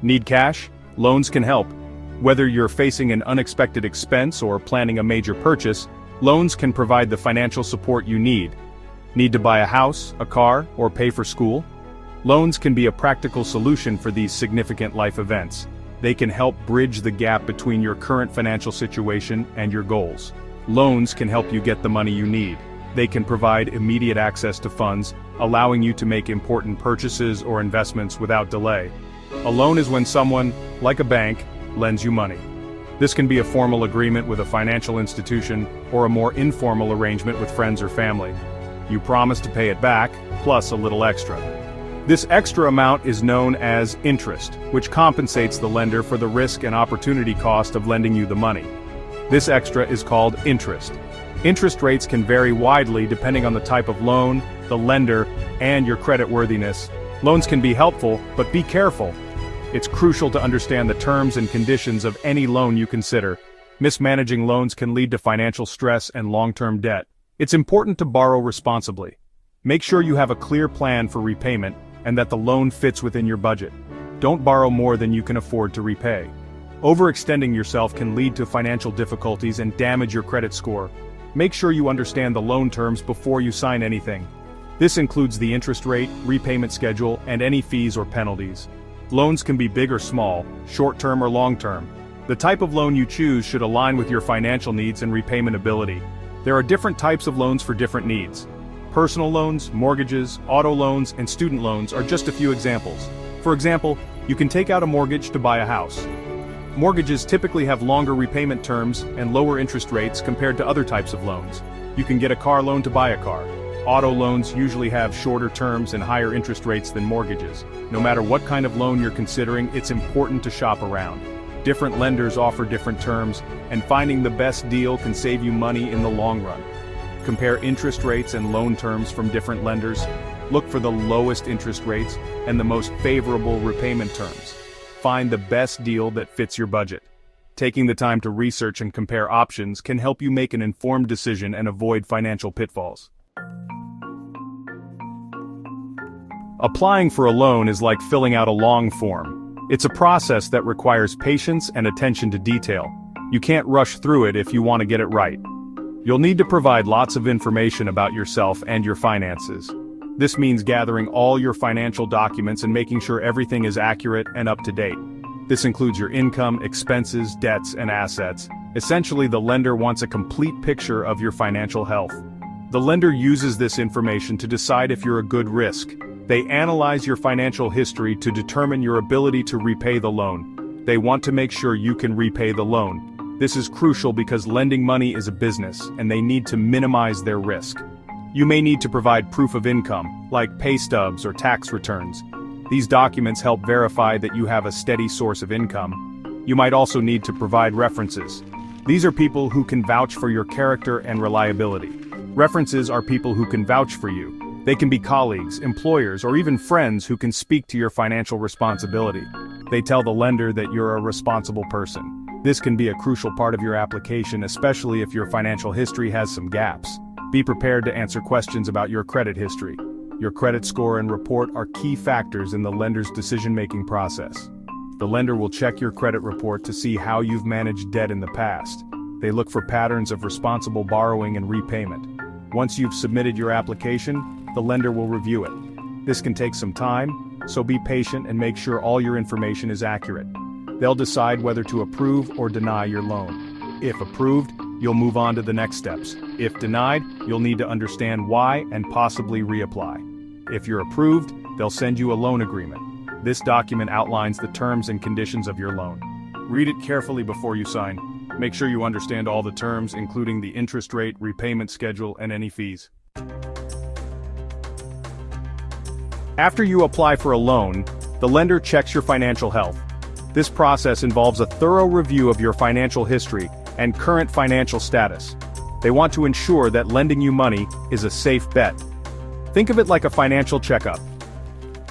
Need cash? Loans can help. Whether you're facing an unexpected expense or planning a major purchase, loans can provide the financial support you need. Need to buy a house, a car, or pay for school? Loans can be a practical solution for these significant life events. They can help bridge the gap between your current financial situation and your goals. Loans can help you get the money you need. They can provide immediate access to funds, allowing you to make important purchases or investments without delay. A loan is when someone, like a bank, lends you money. This can be a formal agreement with a financial institution or a more informal arrangement with friends or family. You promise to pay it back, plus a little extra. This extra amount is known as interest, which compensates the lender for the risk and opportunity cost of lending you the money. This extra is called interest. Interest rates can vary widely depending on the type of loan, the lender, and your creditworthiness. Loans can be helpful, but be careful. It's crucial to understand the terms and conditions of any loan you consider. Mismanaging loans can lead to financial stress and long-term debt. It's important to borrow responsibly. Make sure you have a clear plan for repayment and that the loan fits within your budget. Don't borrow more than you can afford to repay. Overextending yourself can lead to financial difficulties and damage your credit score. Make sure you understand the loan terms before you sign anything. This includes the interest rate, repayment schedule, and any fees or penalties. Loans can be big or small, short-term or long-term. The type of loan you choose should align with your financial needs and repayment ability. There are different types of loans for different needs. Personal loans, mortgages, auto loans, and student loans are just a few examples. For example, you can take out a mortgage to buy a house. Mortgages typically have longer repayment terms and lower interest rates compared to other types of loans. You can get a car loan to buy a car. Auto loans usually have shorter terms and higher interest rates than mortgages. No matter what kind of loan you're considering, it's important to shop around. Different lenders offer different terms, and finding the best deal can save you money in the long run. Compare interest rates and loan terms from different lenders. Look for the lowest interest rates and the most favorable repayment terms. Find the best deal that fits your budget. Taking the time to research and compare options can help you make an informed decision and avoid financial pitfalls. Applying for a loan is like filling out a long form. It's a process that requires patience and attention to detail. You can't rush through it if you want to get it right. You'll need to provide lots of information about yourself and your finances. This means gathering all your financial documents and making sure everything is accurate and up to date. This includes your income, expenses, debts, and assets. Essentially, the lender wants a complete picture of your financial health. The lender uses this information to decide if you're a good risk. They analyze your financial history to determine your ability to repay the loan. They want to make sure you can repay the loan. This is crucial because lending money is a business, and they need to minimize their risk. You may need to provide proof of income, like pay stubs or tax returns. These documents help verify that you have a steady source of income. You might also need to provide references. These are people who can vouch for your character and reliability. References are people who can vouch for you. They can be colleagues, employers, or even friends who can speak to your financial responsibility. They tell the lender that you're a responsible person. This can be a crucial part of your application, especially if your financial history has some gaps. Be prepared to answer questions about your credit history. Your credit score and report are key factors in the lender's decision-making process. The lender will check your credit report to see how you've managed debt in the past. They look for patterns of responsible borrowing and repayment. Once you've submitted your application, the lender will review it. This can take some time, so be patient and make sure all your information is accurate. They'll decide whether to approve or deny your loan. If approved, you'll move on to the next steps. If denied, you'll need to understand why and possibly reapply. If you're approved, they'll send you a loan agreement. This document outlines the terms and conditions of your loan. Read it carefully before you sign. Make sure you understand all the terms, including the interest rate, repayment schedule, and any fees. After you apply for a loan, the lender checks your financial health. This process involves a thorough review of your financial history and current financial status. They want to ensure that lending you money is a safe bet. Think of it like a financial checkup.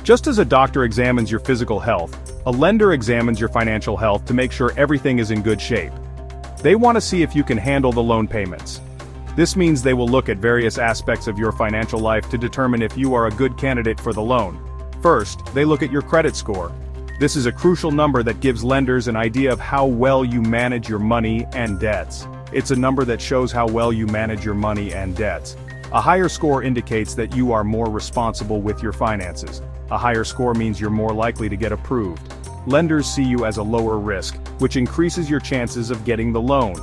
Just as a doctor examines your physical health, a lender examines your financial health to make sure everything is in good shape. They want to see if you can handle the loan payments. This means they will look at various aspects of your financial life to determine if you are a good candidate for the loan. First, they look at your credit score. This is a crucial number that gives lenders an idea of how well you manage your money and debts. It's a number that shows how well you manage your money and debts. A higher score indicates that you are more responsible with your finances. A higher score means you're more likely to get approved. Lenders see you as a lower risk, which increases your chances of getting the loan.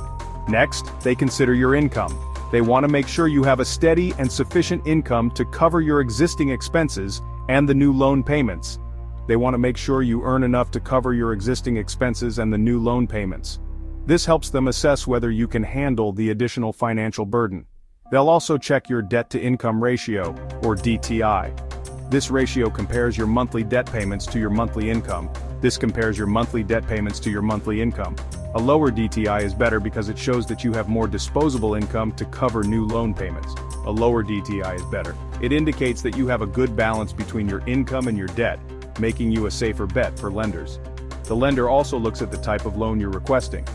Next, they consider your income. They want to make sure you have a steady and sufficient income to cover your existing expenses and the new loan payments. They want to make sure you earn enough to cover your existing expenses and the new loan payments. This helps them assess whether you can handle the additional financial burden. They'll also check your debt-to-income ratio, or DTI. This ratio compares your monthly debt payments to your monthly income. This compares your monthly debt payments to your monthly income. A lower DTI is better because it shows that you have more disposable income to cover new loan payments. A lower DTI is better. It indicates that you have a good balance between your income and your debt, making you a safer bet for lenders. The lender also looks at the type of loan you're requesting.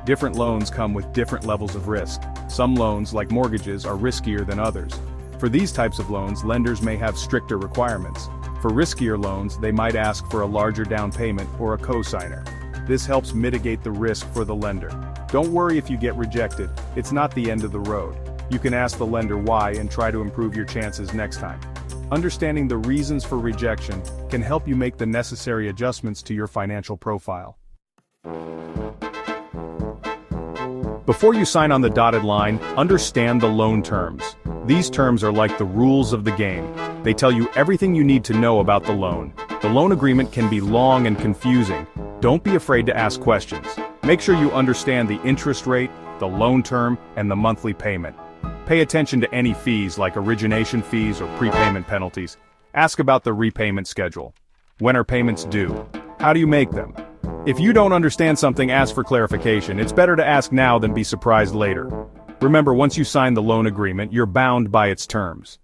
Different loans come with different levels of risk. Some loans, like mortgages, are riskier than others. For these types of loans, lenders may have stricter requirements. For riskier loans, they might ask for a larger down payment or a cosigner. This helps mitigate the risk for the lender. Don't worry if you get rejected, it's not the end of the road. You can ask the lender why and try to improve your chances next time. Understanding the reasons for rejection can help you make the necessary adjustments to your financial profile. Before you sign on the dotted line, understand the loan terms. These terms are like the rules of the game. They tell you everything you need to know about the loan. The loan agreement can be long and confusing. Don't be afraid to ask questions. Make sure you understand the interest rate, the loan term, and the monthly payment. Pay attention to any fees like origination fees or prepayment penalties. Ask about the repayment schedule. When are payments due? How do you make them? If you don't understand something, ask for clarification. It's better to ask now than be surprised later. Remember, once you sign the loan agreement, you're bound by its terms.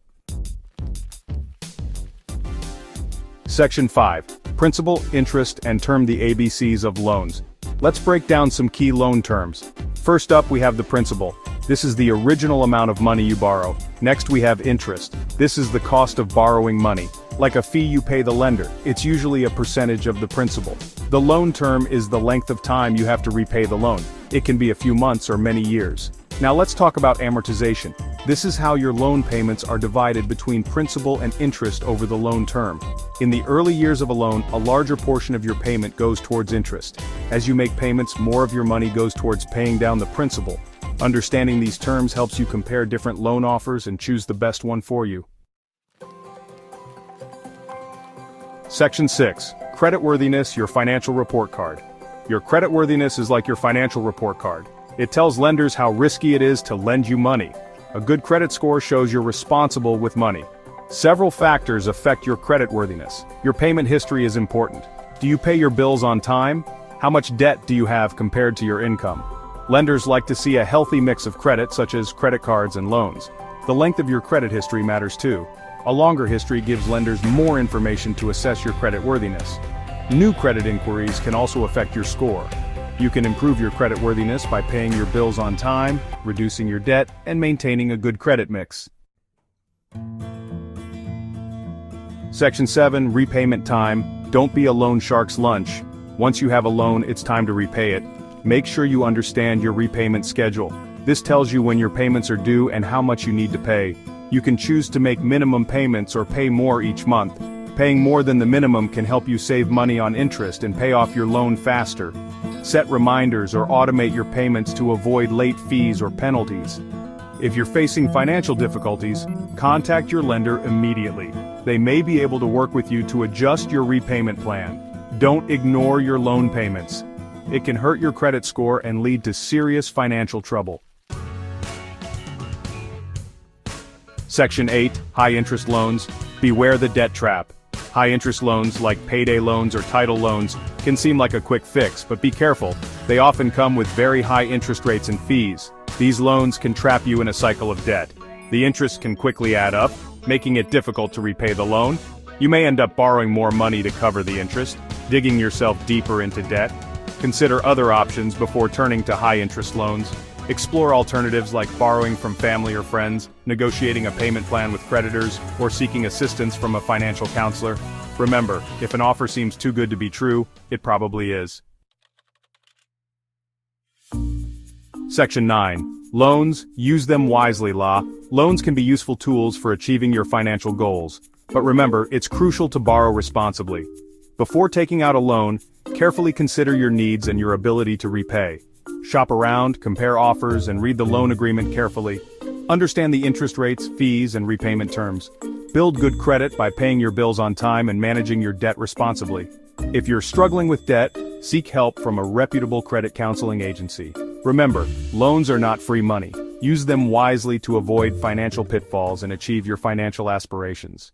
Section 5. Principal, interest, and term, the ABCs of loans. Let's break down some key loan terms. First up, we have the principal. This is the original amount of money you borrow. Next, we have interest. This is the cost of borrowing money. Like a fee you pay the lender, it's usually a percentage of the principal. The loan term is the length of time you have to repay the loan. It can be a few months or many years. Now let's talk about amortization. This is how your loan payments are divided between principal and interest over the loan term. In the early years of a loan, a larger portion of your payment goes towards interest. As you make payments, more of your money goes towards paying down the principal. Understanding these terms helps you compare different loan offers and choose the best one for you. Section 6. Creditworthiness, your financial report card. Your creditworthiness is like your financial report card. It tells lenders how risky it is to lend you money. A good credit score shows you're responsible with money. Several factors affect your creditworthiness. Your payment history is important. Do you pay your bills on time? How much debt do you have compared to your income? Lenders like to see a healthy mix of credit, such as credit cards and loans. The length of your credit history matters too. A longer history gives lenders more information to assess your creditworthiness. New credit inquiries can also affect your score. You can improve your creditworthiness by paying your bills on time, reducing your debt, and maintaining a good credit mix. Section 7. Repayment time. Don't be a loan shark's lunch. Once you have a loan, it's time to repay it. Make sure you understand your repayment schedule. This tells you when your payments are due and how much you need to pay. You can choose to make minimum payments or pay more each month. Paying more than the minimum can help you save money on interest and pay off your loan faster. Set reminders or automate your payments to avoid late fees or penalties. If you're facing financial difficulties, contact your lender immediately. They may be able to work with you to adjust your repayment plan. Don't ignore your loan payments. It can hurt your credit score and lead to serious financial trouble. Section 8. High-interest loans. Beware the debt trap. High-interest loans, like payday loans or title loans, can seem like a quick fix, but be careful. They often come with very high interest rates and fees. These loans can trap you in a cycle of debt. The interest can quickly add up, making it difficult to repay the loan. You may end up borrowing more money to cover the interest, digging yourself deeper into debt. Consider other options before turning to high-interest loans. Explore alternatives like borrowing from family or friends, negotiating a payment plan with creditors, or seeking assistance from a financial counselor. Remember, if an offer seems too good to be true, it probably is. Section 9. Loans, use them wisely, La. Loans can be useful tools for achieving your financial goals. But remember, it's crucial to borrow responsibly. Before taking out a loan, carefully consider your needs and your ability to repay. Shop around, compare offers, and read the loan agreement carefully. Understand the interest rates, fees, and repayment terms. Build good credit by paying your bills on time and managing your debt responsibly. If you're struggling with debt, seek help from a reputable credit counseling agency. Remember, loans are not free money. Use them wisely to avoid financial pitfalls and achieve your financial aspirations.